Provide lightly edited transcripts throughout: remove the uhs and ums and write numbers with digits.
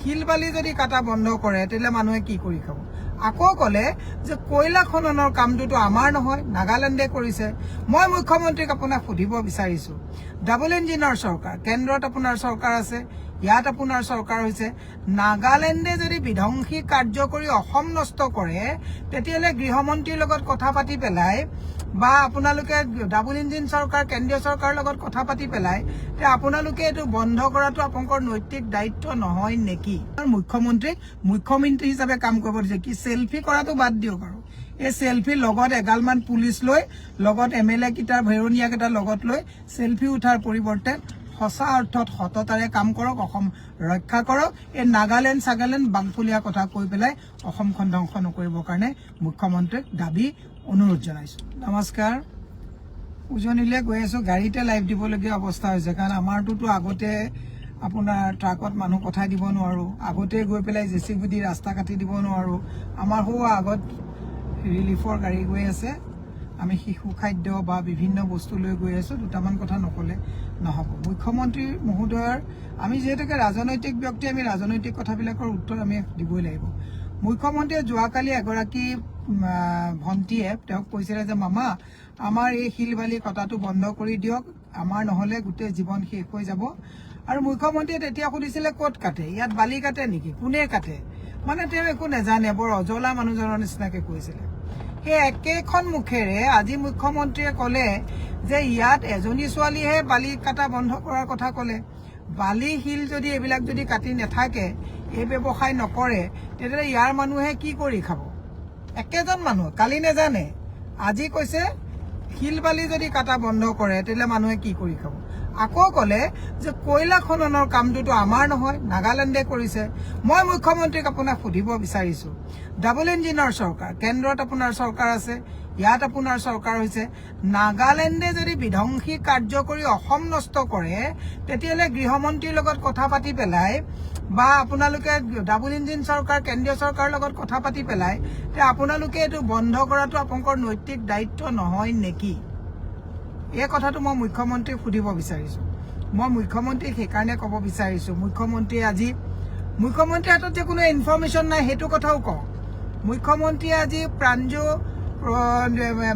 শিলবালি যদি কাটা বন্ধ কৰে তেতিয়াহ'লে মানুহে কি কৰি খাব আকৌ ক'লে যে কয়লা খননৰ কামটোতো আমাৰ নহয় নাগালেণ্ডে কৰিছে মই মুখ্যমন্ত্ৰীক আপোনাক সুধিব বিচাৰিছো ডাবল ইঞ্জিনৰ চৰকাৰ কেন্দ্ৰত আপোনাৰ চৰকাৰ আছে ইয়াত আপোনাৰ চৰকাৰ হৈছে নাগালেণ্ডে যদি বিধ্বংসী কাৰ্য কৰি অসম নষ্ট কৰে তেতিয়াহ'লে গৃহমন্ত্ৰীৰ লগত কথা পাতি পেলাই বা আপোনালোকে ডাবল ইঞ্জিন চৰকাৰ কেন্দ্ৰীয় চৰকাৰৰ লগত কথা পাতি পেলাই তে আপোনালোকে এটো বন্ধ কৰাটো আপোনালোকৰ নৈতিক দায়িত্ব নহয় নেকি মুখ্যমন্ত্ৰী হিচাপে কাম কৰিব দিছে কি সেলফি কৰাটো বাদ দিওক আৰু এই সেলফি লগত এগালমান পুলিশ লৈ লগত এমএলএ কিটাৰ ভেৰনিয়া কিটাৰ লগত লৈ সেলফি উঠাৰ পৰিৱৰ্তে সঁচা অৰ্থত সততাৰে কাম কৰক অসম ৰক্ষা কৰক এই নাগালেণ্ড সাগালেণ্ড বাংফুলিয়া কথা কৈ পেলাই অসমখন ধ্বংস নকৰিবৰ কাৰণে মুখ্যমন্ত্ৰীক দাবী অনুৰোধ জনাইছো নমস্কাৰ উজনিলে গৈ আছো গাড়ীতে লাইভ দিবলগীয়া অৱস্থা হৈছে কাৰণ আমাৰটোতো আগতে আপোনাৰ ট্ৰাকত মানুহ পঠাই দিব নোৱাৰো আগতে গৈ পেলাই জেচিবি দি ৰাস্তা কাটি দিব নোৱাৰো আমাৰ হোৱা আগত ৰিলিফৰ গাড়ী গৈ আছে আমি শিশু খাদ্য বা বিভিন্ন বস্তু লৈ গৈ আছো দুটামান কথা নকলে নহব মুখ্যমন্ত্ৰী মহোদয়ৰ আমি যেহেতুকে ৰাজনৈতিক ব্যক্তি আমি ৰাজনৈতিক কথাবিলাকৰ উত্তৰ আমি দিবই লাগিব মুখ্যমন্ত্ৰীয়ে যোৱাকালি এগৰাকী ভন্টিয়ে তেওঁক কৈছিলে যে মামা আমাৰ এই শিলবালি কটাটো বন্ধ কৰি দিয়ক আমাৰ নহলে গোটেই জীৱন শেষ হৈ যাব আৰু মুখ্যমন্ত্ৰীয়ে তেতিয়া সুধিছিলে ক'ত কাটে ইয়াত বালি কাটে নেকি কোনে কাটে মানে তেওঁ একো নেজানে বৰ অজলা মানুহজনৰ নিচিনাকে কৈছিলে সেই একেখন মুখেৰে আজি মুখ্যমন্ত্ৰীয়ে ক'লে যে ইয়াত এজনী ছোৱালীহে বালি কাটা বন্ধ কৰাৰ কথা ক'লে বালি হিল যদি এইবিলাক যদি কাটি নাথাকে এই ব্যৱসায় নকৰে তেতিয়াহ'লে ইয়াৰ মানুহে কি কৰি খাব একেজন মানুহ কালি নেজানে আজি কৈছে শিলবালি যদি কাটা বন্ধ কৰে তেতিয়াহ'লে মানুহে কি কৰি খাব আকৌ ক'লে যে কয়লা খননৰ কামটোতো আমাৰ নহয় নাগালেণ্ডে কৰিছে মই মুখ্যমন্ত্ৰীক আপোনাক সুধিব বিচাৰিছো ডাবল ইঞ্জিনৰ চৰকাৰ কেন্দ্ৰত আপোনাৰ চৰকাৰ আছে ইয়াত আপোনাৰ চৰকাৰ হৈছে নাগালেণ্ডে যদি বিধ্বংসী কাৰ্য কৰি অসম নষ্ট কৰে তেতিয়াহ'লে গৃহমন্ত্ৰীৰ লগত কথা পাতি পেলাই বা আপোনালোকে ডাবল ইঞ্জিন চৰকাৰ কেন্দ্ৰীয় চৰকাৰৰ লগত কথা পাতি পেলাই তে আপোনালোকে এটো বন্ধ কৰাটো আপোনালোকৰ নৈতিক দায়িত্ব নহয় নেকি এই কথাটো মই মুখ্যমন্ত্ৰীক সুধিব বিচাৰিছো মই মুখ্যমন্ত্ৰীক সেইকাৰণে ক'ব বিচাৰিছো মুখ্যমন্ত্ৰীয়ে আজি মুখ্যমন্ত্ৰীৰ হাতত যে কোনো ইনফৰমেশ্যন নাই সেইটো কথাও কওঁ মুখ্যমন্ত্ৰীয়ে আজি প্ৰাঞ্জু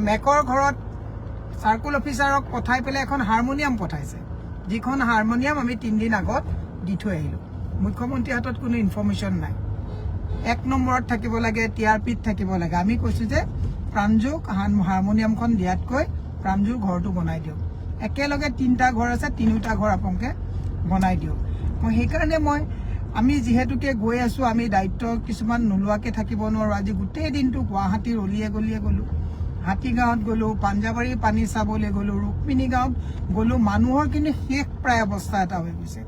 মেকৰ ঘৰত সাৰ্কুল অফিচাৰক পঠাই পেলাই এখন হাৰমনিয়াম পঠাইছে যিখন হাৰমনিয়াম আমি 3 দিন আগত দি থৈ আহিলো মুখ্যমন্ত্ৰীৰ হাতত কোনো ইনফৰমেশ্যন নাই এক নম্বৰত থাকিব লাগে টিআৰপিত থাকিব লাগে আমি কৈছো যে প্ৰাঞ্জুক হাৰমনিয়ামখন দিয়াতকৈ প্ৰাঞ্জুৰ ঘৰটো বনাই দিও একেলগে 3টা ঘৰ আছে 3টা ঘৰ আপোনালোকে বনাই দিও মই সেইকাৰণে আমি যেহেতুকে গৈ আছো আমি দায়িত্ব কিছুমান নলোৱাকে থাকিব নোৱাৰো আজি গোটেই দিনটো গুৱাহাটীৰ অলিয়ে গলিয়ে গলো হাতীগাঁৱত গলো পাঞ্জাবাৰী পানী চাবলৈ গলো ৰুক্মিণী গাঁৱত গলো মানুহৰ কিন্তু শেষ প্ৰায় অৱস্থা এটা হৈ গৈছে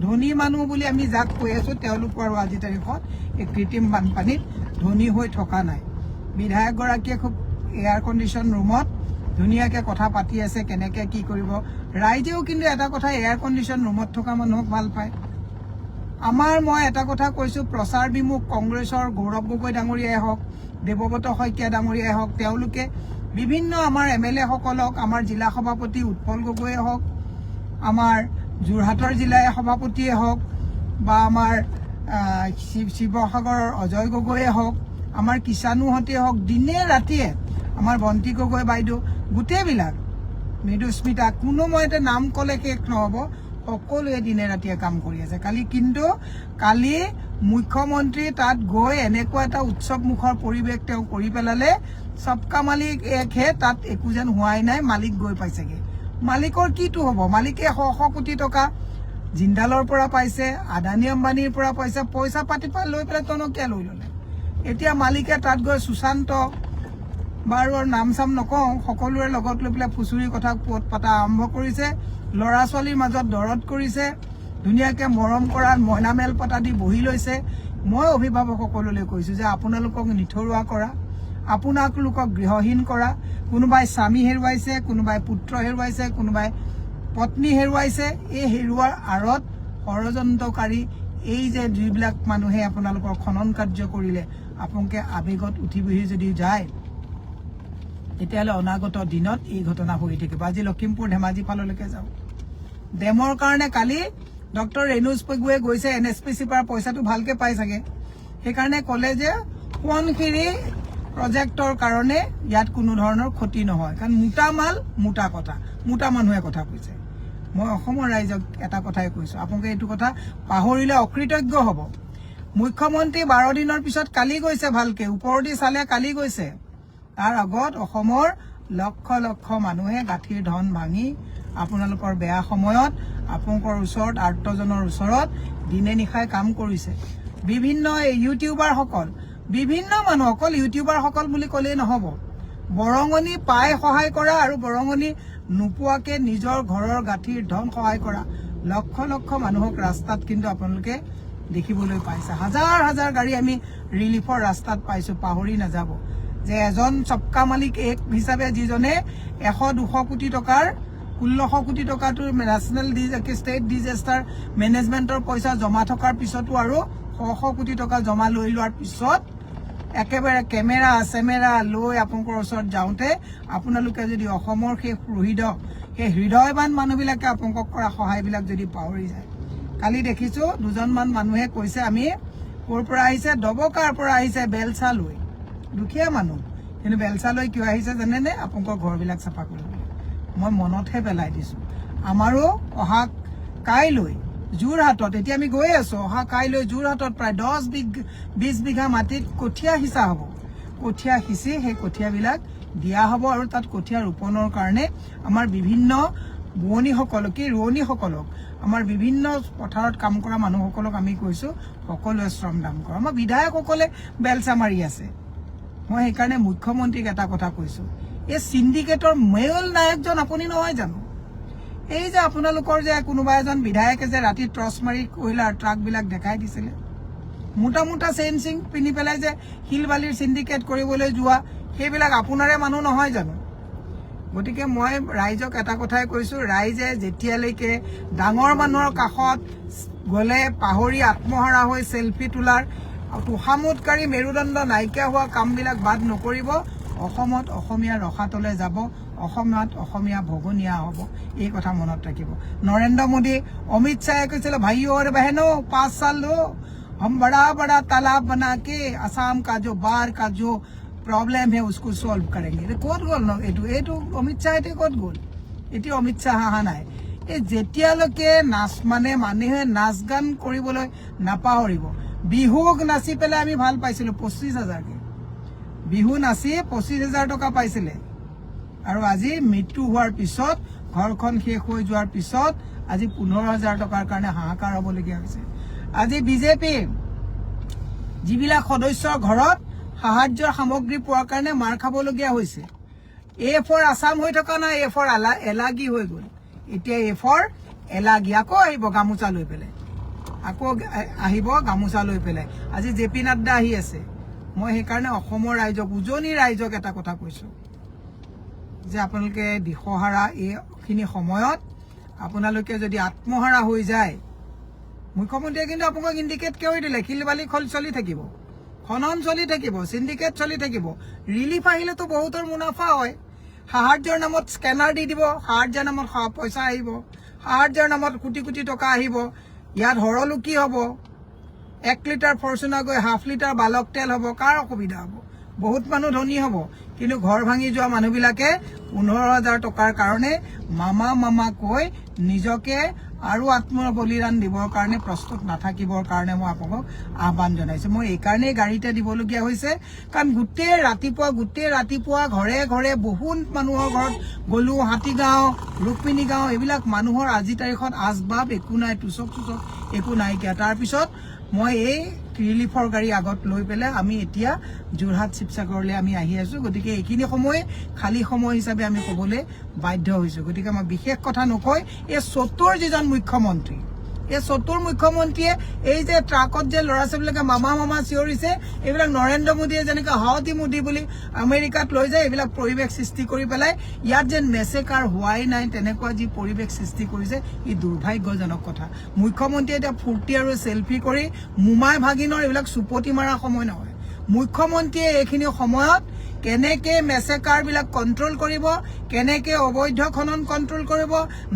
ধনী মানুহ বুলি আমি যাক কৈ আছো তেওঁলোক আৰু আজি তাৰিখত এই কৃত্ৰিম বানপানীত ধনী হৈ থকা নাই বিধায়ক গৰাকীয়ে খুব এয়াৰ কণ্ডিশ্যন ৰুমত ধুনীয়াকে কথা পাতি আছে কেনেকে কি কৰিব ৰাইজেও কিন্তু এটা কথা এয়াৰ কণ্ডিশ্যন ৰুমত থকা মানুহক ভাল পায় আমাৰ মই এটা কথা কৈছো প্ৰচাৰ বিমুখ কংগ্ৰেছৰ গৌৰৱ গগৈ ডাঙৰীয়াই হওক দেৱব্ৰত শইকীয়া ডাঙৰীয়াই হওক তেওঁলোকে বিভিন্ন আমাৰ এমএলএ সকলক আমাৰ জিলা সভাপতি উৎপল গগৈয়ে হওক আমাৰ যোৰহাটৰ জিলা সভাপতিয়ে হওক বা আমাৰ শিৱসাগৰৰ অজয় গগৈয়ে হওক আমাৰ কিষাণুহতে হওক দিনে ৰাতিয়ে আমাৰ বন্তি গগৈ বাইদেউ গোটেইবিলাক মৃদুস্মিতা কোনো মতে নাম ক'লে শেষ নহব সকলোৱে দিনে ৰাতিয়ে কাম কৰি আছে কালি মুখ্যমন্ত্ৰী তাত গৈ এনেকুৱা এটা উৎসৱ মুখৰ পৰিৱেশ তেওঁ কৰি পেলালে সবকা মালিক এক হে তাত একো যেন হোৱাই নাই মালিক গৈ পাইছেগে মালিকৰ কিটো হ'ব মালিকে 100 কোটি টকা জিন্দালৰ পৰা পাইছে আদানী আম্বানীৰ পৰা পাইছে পইচা পাতি পাই লৈ পেলাই টনকিয়া লৈ ললে এতিয়া মালিকে তাত গৈ সুশান্ত বাৰুৰ নাম চাম নকওঁ সকলোৰে লগত লৈ পেলাই ফুচুৰি কথা পাতা আৰম্ভ কৰিছে লৰা ছোৱালীৰ মাজত দৰদ কৰিছে ধুনীয়াকে মৰম কৰাত মইনামেল পতা দি বহি লৈছে মই অভিভাৱক সকললৈ কৈছো যে আপোনালোকক নিথৰুৱা কৰা আপোনালোকক গৃহহীন কৰা কোনোবাই স্বামী হেৰুৱাইছে কোনোবাই পুত্ৰ হেৰুৱাইছে কোনোবাই পত্নী হেৰুৱাইছে এই হেৰুৱাৰ আৰত ষড়যন্ত্ৰকাৰী এই যে যিবিলাক মানুহে আপোনালোকৰ খনন কাৰ্য কৰিলে আপোনালোকে আবেগত উঠি বহি যদি যায় তেতিয়াহ'লে অনাগত দিনত এই ঘটনা হৈ থাকিব আজি লখিমপুৰ ধেমাজি ফাললৈকে যাও ডেমৰ কাৰণে কালি ডক্টৰ ৰেণুজ পেগুৱে গৈছে NSPCৰ পৰা পইচাটো ভালকে পাই চাগে সেইকাৰণে ক'লে যে সোৱণশিৰি প্ৰজেক্টৰ কাৰণে ইয়াত কোনো ধৰণৰ ক্ষতি নহয় কাৰণ মোটা মাল মোটা কথা মোটা মানুহে কথা কৈছে মই অসমৰ ৰাইজক এটা কথাই কৈছো আপোনালোকে এইটো কথা পাহৰিলে অকৃতজ্ঞ হ'ব মুখ্যমন্ত্ৰী 12 দিনৰ পিছত কালি গৈছে ভালকে ওপৰদি চালে কালি গৈছে তাৰ আগত অসমৰ লক্ষ লক্ষ মানুহে গাঁঠিৰ ধন ভাঙি আপোনালোকৰ বেয়া সময়ত আপোনালোকৰ ওচৰত আৰ্তজনৰ ওচৰত দিনে নিশাই কাম কৰিছে বিভিন্ন ইউটিউবাৰ সকল বিভিন্ন মানুহ অকল ইউটিউবাৰ সকল বুলি ক'লেই নহ'ব বৰঙনি পাই সহায় কৰা আৰু বৰঙনি নোপোৱাকে নিজৰ ঘৰৰ গাঁঠিৰ ধন সহায় কৰা লক্ষ লক্ষ মানুহক ৰাস্তাত কিন্তু আপোনালোকে দেখিবলৈ পাইছে হাজাৰ হাজাৰ গাড়ী আমি ৰিলিফৰ ৰাস্তাত পাইছো পাহৰি নাযাব যে এজন চক্কা মালিক এক হিচাপে যিজনে 100-200 কোটি টকাৰ 1600 কোটি টকাটো নেশ্যনেল ষ্টেট ডিজাষ্টাৰ মেনেজমেণ্টৰ পইচা জমা থকাৰ পিছতো আৰু 100 কোটি টকা জমা লৈ লোৱাৰ পিছত একেবাৰে কেমেৰা চেমেৰা লৈ আপোনালোকৰ ওচৰত যাওঁতে আপোনালোকে যদি অসমৰ সেই হৃদয়বান মানুহবিলাকে আপোনালোকক কৰা সহায়বিলাক যদি পাহৰি যায় কালি দেখিছো দুজনমান মানুহে কৈছে আমি ক'ৰ পৰা আহিছে দবকাৰ পৰা আহিছে বেলচা লৈ দুখীয়া মানুহ কিন্তু বেলচা লৈ কিয় আহিছে জানেনে আপোনালোকৰ ঘৰবিলাক চাফা কৰিবলৈ মই মনতহে পেলাই দিছো আমাৰো অহা কাইলৈ যোৰহাটত এতিয়া আমি গৈ আছো অহা কাইলৈ যোৰহাটত প্ৰায় 10-20 বিঘা মাটিত কঠীয়া সিঁচা হ'ব কঠীয়া সিঁচি সেই কঠীয়াবিলাক দিয়া হ'ব আৰু তাত কঠীয়া ৰোপণৰ কাৰণে আমাৰ বিভিন্ন ৰোৱনীসকলক আমাৰ বিভিন্ন পথাৰত কাম কৰা মানুহসকলক আমি কৈছো সকলোৱে শ্ৰমদান কৰা আমাৰ বিধায়কসকলে বেলচা মাৰি আছে মই সেইকাৰণে মুখ্যমন্ত্ৰীক এটা কথা কৈছো এই সিন্ডিকেটৰ মেয়ল নায়কজন আপুনি নহয় জানো এই যে আপোনালোকৰ যে কোনোবা এজন বিধায়কে যে ৰাতি টৰ্চ মাৰি কয়লাৰ ট্ৰাকবিলাক দেখাই দিছিলে মোটা মোটা চেইনচিং পিনি পেলাই যে হিলবালিৰ সিন্ডিকেট কৰিবলৈ যোৱা সেইবিলাক আপোনাৰে মানুহ নহয় জানো গতিকে মই ৰাইজক এটা কথাই কৈছো ৰাইজে যেতিয়ালৈকে ডাঙৰ মানুহৰ কাষত গলে পাহৰি আত্মহাৰা হৈ সেলফি তোলাৰ তুহামুৎকাৰী মেৰুদণ্ড নাইকিয়া হোৱা কামবিলাক বাদ নকৰিব অসমত অসমীয়া ৰখাতলে যাব অসমত অসমীয়া ভগনীয়া হ'ব এই কথা মনত ৰাখিব নৰেন্দ্ৰ মোদী অমিত শাহে কৈছিল ভাইও और बहनों 5 साल दो हम बड़ा बड़ा तालाब बना के असम का जो बाढ़ का जो प्रॉब्लम है उसको सॉल्व करेंगे ক'ত গ'ল ন এইটো অমিত শাহে ক'ত গ'ল এটি অমিত শাহ অহা নাই এই যেতিয়ালৈকে মানুহে নাচ গান কৰিবলৈ নাপাহৰিব বিহুক নাচি পেলাই আমি ভাল পাইছিলো 25,000 কে বিহু নাচি 25,000 টকা পাইছিলে আৰু আজি মৃত্যু হোৱাৰ পিছত ঘৰখন শেষ হৈ যোৱাৰ পিছত আজি 15,000 টকাৰ কাৰণে হাহাকাৰ হ'বলগীয়া হৈছে আজি বিজেপি যিবিলাক সদস্যৰ ঘৰত সাহায্যৰ সামগ্ৰী পোৱাৰ কাৰণে মাৰ খাবলগীয়া হৈছে A4 আসাম হৈ থকা নাই A4 এলাগি হৈ গ'ল এতিয়া A4 এলাগি আকৌ আহিব গামোচা লৈ পেলাই আজি জেপি নাড্ডা আহি আছে মই সেইকাৰণে অসমৰ ৰাইজক উজনি ৰাইজক এটা কথা কৈছো যে আপোনালোকে দিশহাৰা এইখিনি সময়ত আপোনালোকে যদি আত্মহাৰা হৈ যায় মুখ্যমন্ত্ৰীয়ে কিন্তু আপোনাক ইণ্ডিকেট কৰি দিলে শিলবালি চলি থাকিব খনন চলি থাকিব সিন্ডিকেট চলি থাকিব ৰিলিফ আহিলেতো বহুতৰ মুনাফা হয় সাহায্যৰ নামত স্কেনাৰ দি দিব সাহায্যৰ নামত পইচা আহিব সাহায্যৰ নামত কোটি কোটি টকা আহিব ইয়াত হৰলু কি হ'ব 1 লিটাৰ ফৰচুনা গৈ 1/2 লিটাৰ বালক তেল হ'ব কাৰ অসুবিধা হ'ব বহুত মানুহ ধনী হ'ব কিন্তু ঘৰ ভাঙি যোৱা মানুহবিলাকে 15,000 টকাৰ কাৰণে মামা কৈ নিজকে আৰু আত্ম বলিদান দিবৰ কাৰণে প্ৰস্তুত নাথাকিবৰ কাৰণে মই আপোনাক আহ্বান জনাইছো মই এই কাৰণে গাড়ীতে দিবলগীয়া হৈছে কাৰণ গোটেই ৰাতিপুৱা ঘৰে ঘৰে বহুত মানুহৰ ঘৰত গলো হাতীগাঁও ৰুক্মিণী গাঁও এইবিলাক মানুহৰ আজি তাৰিখত আজবাব একো নাই টুচক একো নাইকিয়া তাৰপিছত মই এই ৰিলিফৰ গাড়ী আগত লৈ পেলাই আমি এতিয়া যোৰহাট শিৱসাগৰলৈ আমি আহি আছো গতিকে এইখিনি সময় খালি সময় হিচাপে আমি ক'বলৈ বাধ্য হৈছো গতিকে মই বিশেষ কথা নকৈ এই চতুৰ যিজন মুখ্যমন্ত্ৰী এই চতুৰ মুখ্যমন্ত্ৰীয়ে এই যে ট্ৰাকত যে ল'ৰা ছোৱালীবিলাকে মামা চিঞৰিছে এইবিলাক নৰেন্দ্ৰ মোদীয়ে যেনেকৈ হাউদি মোদী বুলি আমেৰিকাত লৈ যায় এইবিলাক পৰিৱেশ সৃষ্টি কৰি পেলাই ইয়াত যেন মেছেকাৰ হোৱাই নাই তেনেকুৱা যি পৰিৱেশ সৃষ্টি কৰিছে ই দুৰ্ভাগ্যজনক কথা মুখ্যমন্ত্ৰীয়ে এতিয়া ফূৰ্তি আৰু সেলফি কৰি মুমাই ভাগিনৰ এইবিলাক চুপতি মাৰা সময় নহয় মুখ্যমন্ত্ৰীয়ে এইখিনি সময়ত কেনেকে মেছেকাৰবিলাক কণ্ট্ৰল কৰিব, কেনেকে অবৈধ খনন কণ্ট্ৰল কৰিব,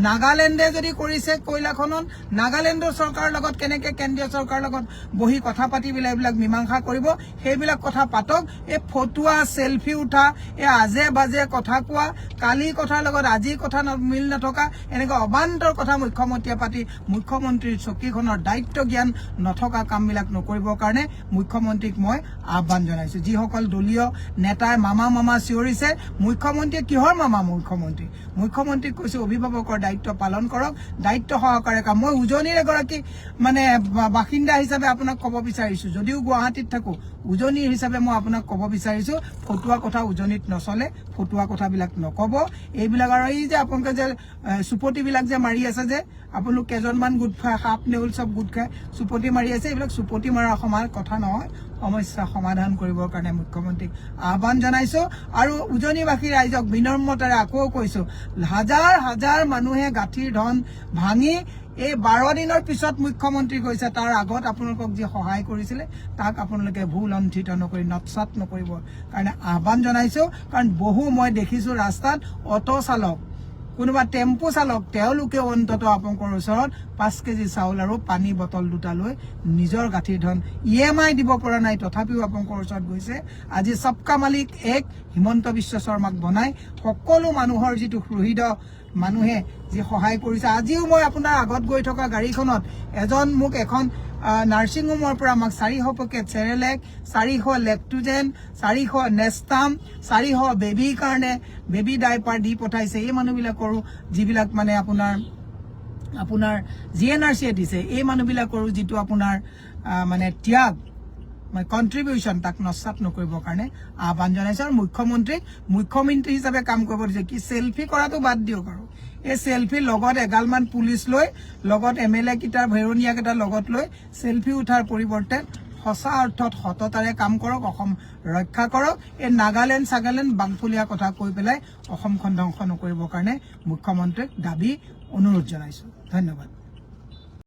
নাগালেণ্ডে যদি কৰিছে কয়লা খনন, নাগালেণ্ডৰ চৰকাৰৰ লগত কেনেকে কেন্দ্ৰীয় চৰকাৰৰ লগত বহি কথা পাতি এইবিলাক মীমাংসা কৰিব, সেইবিলাক কথা পাতক। এই ফটুৱা চেলফি উঠা, এই আজে বাজে কথা কোৱা, কালি কথাৰ লগত আজি কথা মিল নথকা, এনেকুৱা অবান্তৰ কথা মুখ্যমন্ত্ৰীয়ে পাতি মুখ্যমন্ত্ৰীৰ চকীখনৰ দায়িত্ব জ্ঞান নথকা কামবিলাক নকৰিবৰ কাৰণে মুখ্যমন্ত্ৰীক মই আহ্বান জনাইছো। যিসকল দলীয় নেতাই মামা চিঞৰিছে, মুখ্যমন্ত্ৰীয়ে কিহৰ মামা? মুখ্যমন্ত্ৰীক কৈছো অভিভাৱকৰ দায়িত্ব পালন কৰক, দায়িত্ব সহকাৰে কাম। মই উজনিৰ এগৰাকী বাসিন্দা হিচাপে আপোনাক ক'ব বিচাৰিছো, যদিও গুৱাহাটীত থাকো, উজনিৰ হিচাপে মই আপোনাক ক'ব বিচাৰিছো, ফটুৱা কথা উজনিত নচলে, ফটুৱা কথাবিলাক নক'ব। এইবিলাক আৰু এই যে আপোনালোকে যে চুপতিবিলাক যে মাৰি আছে, যে আপোনালোক কেইজনমান গোট খাই সাপ নেউল চব গোট খাই চুপতি মাৰি আছে, এইবিলাক চুপতি মাৰা সমান কথা নহয়। সমস্যা সমাধান কৰিবৰ কাৰণে মুখ্যমন্ত্ৰীক আহ্বান জনাইছো। আৰু উজনিবাসী ৰাইজক বিনম্ৰতাৰে আকৌ কৈছো, হাজাৰ মানুহে গাঁঠিৰ ধন ভাঙি এই 12 দিনৰ পিছত মুখ্যমন্ত্ৰী কৈছে, তাৰ আগত আপোনালোকক যি সহায় কৰিছিলে তাক আপোনালোকে ভুল অন্থিত নকৰি নৎসাত নকৰিব কাৰণে আহ্বান জনাইছো। কাৰণ বহু মই দেখিছো ৰাস্তাত অটো চালক, কোনোবা টেম্পু চালক, তেওঁলোকেও অন্ততঃ আপোনালোকৰ ওচৰত 5 কেজি চাউল আৰু পানী বটল দুটা লৈ নিজৰ গাঁঠিৰ ধন EMI দিব পৰা নাই, তথাপিও আপোনালোকৰ ওচৰত গৈছে। আজি সবকা মালিক এক হিমন্ত বিশ্ব শৰ্মাক বনাই সকলো মানুহৰ যিটো হৃদ মানুহে যি সহায় কৰিছে। আজিও মই আপোনাৰ আগত গৈ থকা গাড়ীখনত মোক এখন নাৰ্ছিং হোমৰ পৰা আমাক 400 পেকেট চেৰেলেক, 400 লেক্টোজেন, 400 নেষ্টাম, 400 বেবীৰ কাৰণে বেবী ডাইপাৰ দি পঠাইছে। এই মানুহবিলাকৰো যিবিলাক মানে আপোনাৰ GNRCয়ে দিছে, এই মানুহবিলাকৰো যিটো আপোনাৰ মানে ত্যাগ, কন্ট্ৰিবিউশন, তাক নস্বাত নকৰিবৰ কাৰণে আহ্বান জনাইছে। আৰু মুখ্যমন্ত্ৰী হিচাপে কাম কৰিব দিছে। কি চেলফি কৰাটো বাদ দিয়ক, আৰু এই চেলফিৰ লগত এগালমান পুলিচ লৈ, লগত MLA কেইটাৰ ভেৰণীয়া কেইটাৰ লগত লৈ চেলফি উঠাৰ পৰিৱৰ্তে সঁচা অৰ্থত সততাৰে কাম কৰক, অসম ৰক্ষা কৰক। এই নাগালেণ্ড বাংফুলীয়া কথা কৈ পেলাই অসমখন ধ্বংস নকৰিবৰ কাৰণে মুখ্যমন্ত্ৰীক দাবী অনুৰোধ জনাইছো। ধন্যবাদ।